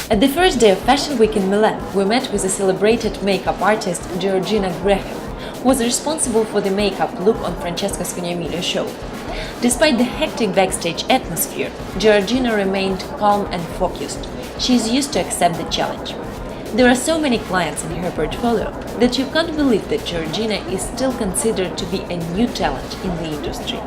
At the first day of Fashion Week in Milan, we met with a celebrated makeup artist, Georgina Graham, who was responsible for the makeup look on Francesco Scognamiglio show. Despite the hectic backstage atmosphere, Georgina remained calm and focused. She is used to accept the challenge. There are so many clients in her portfolio that you can't believe that Georgina is still considered to be a new talent in the industry.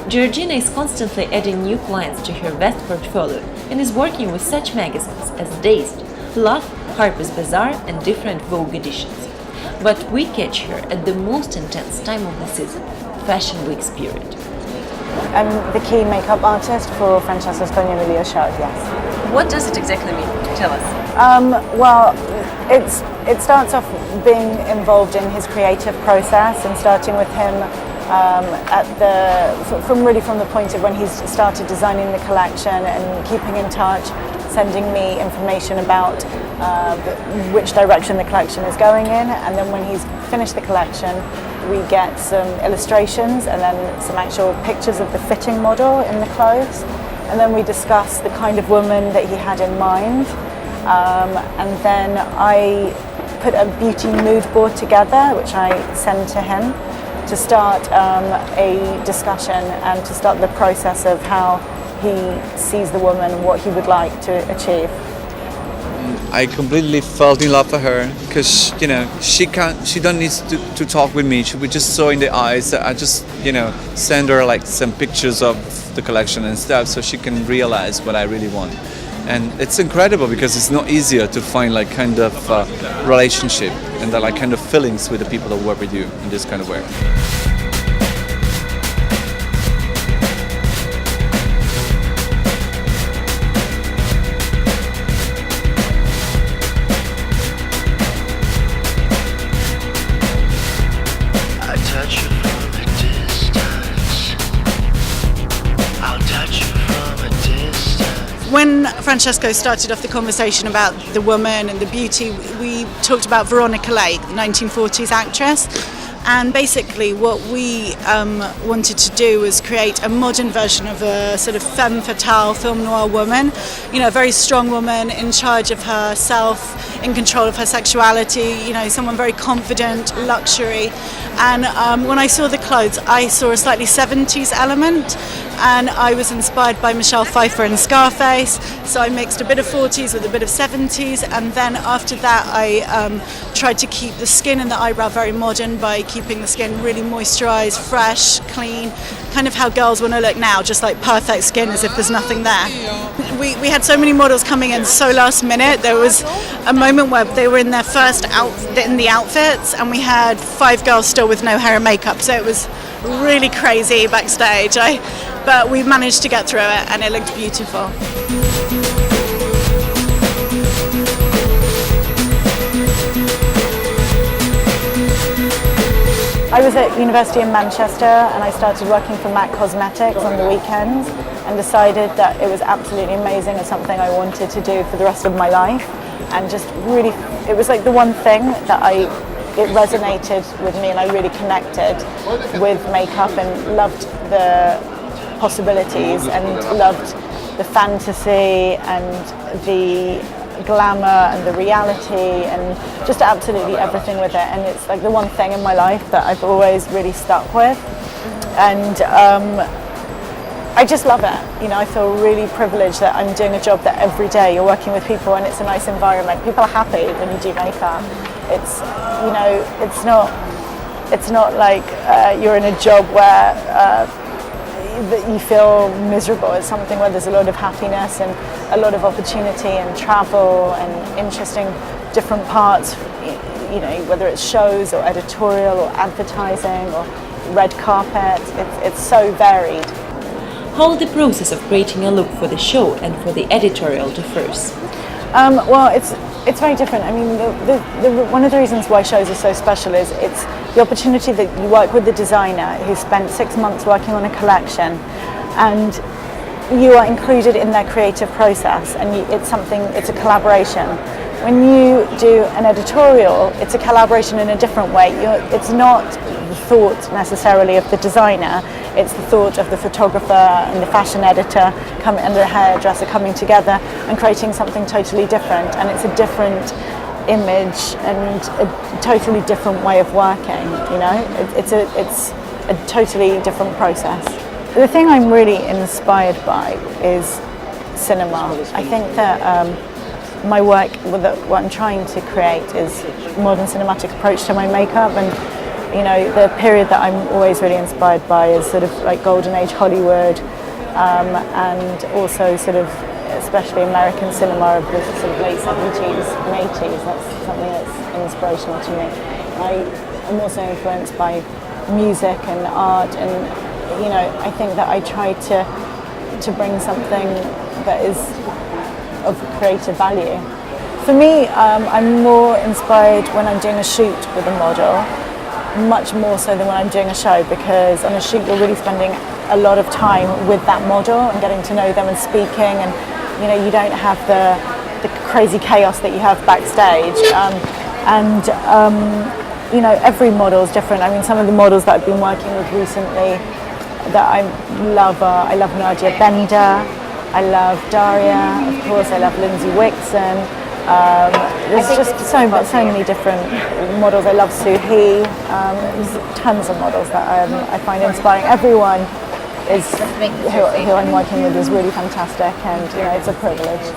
Georgina is constantly adding new clients to her vast portfolio and is working with such magazines as Dazed, Love, Harper's Bazaar and different Vogue editions. But we catch her at the most intense time of the season, Fashion Week's period. I'm the key makeup artist for Francesco Scognamiglio show, yes. What does it exactly mean? Tell us. Well, it starts off being involved in his creative process and starting with him from the point of when he's started designing the collection and keeping in touch, sending me information about which direction the collection is going in, and then when he's finished the collection we get some illustrations and then some actual pictures of the fitting model in the clothes, and then we discuss the kind of woman that he had in mind, and then I put a beauty mood board together which I send to him to start a discussion and to start the process of how he sees the woman and what he would like to achieve. I completely fell in love with her because, she don't need to talk with me. She would just saw in the eyes. I just, send her like some pictures of the collection and stuff so she can realize what I really want. And it's incredible because it's not easier to find like kind of relationship and like kind of feelings with the people that work with you in this kind of way. When Francesco started off the conversation about the woman and the beauty, we talked about Veronica Lake, the 1940s actress. And basically what we wanted to do was create a modern version of a sort of femme fatale film noir woman, a very strong woman in charge of herself, in control of her sexuality, someone very confident, luxury. And when I saw the clothes, I saw a slightly 70s element, and I was inspired by Michelle Pfeiffer in Scarface, so I mixed a bit of 40s with a bit of 70s, and then after that I tried to keep the skin and the eyebrow very modern by keeping the skin really moisturized, fresh, clean, kind of how girls want to look now, just like perfect skin as if there's nothing there. We had so many models coming in so last minute. There was a moment where they were in their first in the outfits, and we had 5 girls still with no hair and makeup, so it was really crazy backstage. But we managed to get through it and it looked beautiful. I was at university in Manchester and I started working for MAC Cosmetics on the weekends and decided that it was absolutely amazing and something I wanted to do for the rest of my life, and just really, it was like the one thing that it resonated with me and I really connected with makeup and loved the possibilities and loved the fantasy and the glamour and the reality and just absolutely everything with it, and it's like the one thing in my life that I've always really stuck with, and I just love it. I feel really privileged that I'm doing a job that every day you're working with people and it's a nice environment. People are happy when you do makeup. It's it's not like you're in a job where that you feel miserable. It's something where there's a lot of happiness and a lot of opportunity and travel and interesting different parts, whether it's shows or editorial or advertising or red carpet. It's so varied. How the process of creating a look for the show and for the editorial differs? Well, it's very different. I mean, one of the reasons why shows are so special is it's the opportunity that you work with the designer who spent 6 months working on a collection, and you are included in their creative process, and it's a collaboration. When you do an editorial, it's a collaboration in a different way. It's not the thought necessarily of the designer, it's the thought of the photographer and the fashion editor and the hairdresser coming together and creating something totally different. And it's a different image and a totally different way of working. You know, it's a totally different process. The thing I'm really inspired by is cinema. I think that my work, what I'm trying to create is a modern cinematic approach to my makeup, and you know, the period that I'm always really inspired by is sort of like golden age Hollywood, and also sort of especially American cinema of the sort of late 70s and 80s. That's something that's inspirational to me. I'm also influenced by music and art, and you know, I think that I try to bring something that is of creative value. For me, I'm more inspired when I'm doing a shoot with a model, much more so than when I'm doing a show, because on a shoot you're really spending a lot of time with that model and getting to know them and speaking, and you know, you don't have the crazy chaos that you have backstage. You know, every model is different. I mean, some of the models that I've been working with recently that I love Nadia Bender, I love Daria, of course, I love Lindsay Wixon. There's just so many different models. I love Suhi. There's tons of models that I find inspiring. Everyone is who I'm working with is really fantastic, and you know, it's a privilege.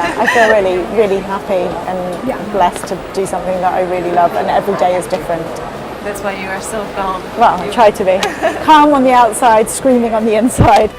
I feel really, really happy and blessed to do something that I really love, and every day is different. That's why you are so calm. Well, I try to be. Calm on the outside, screaming on the inside.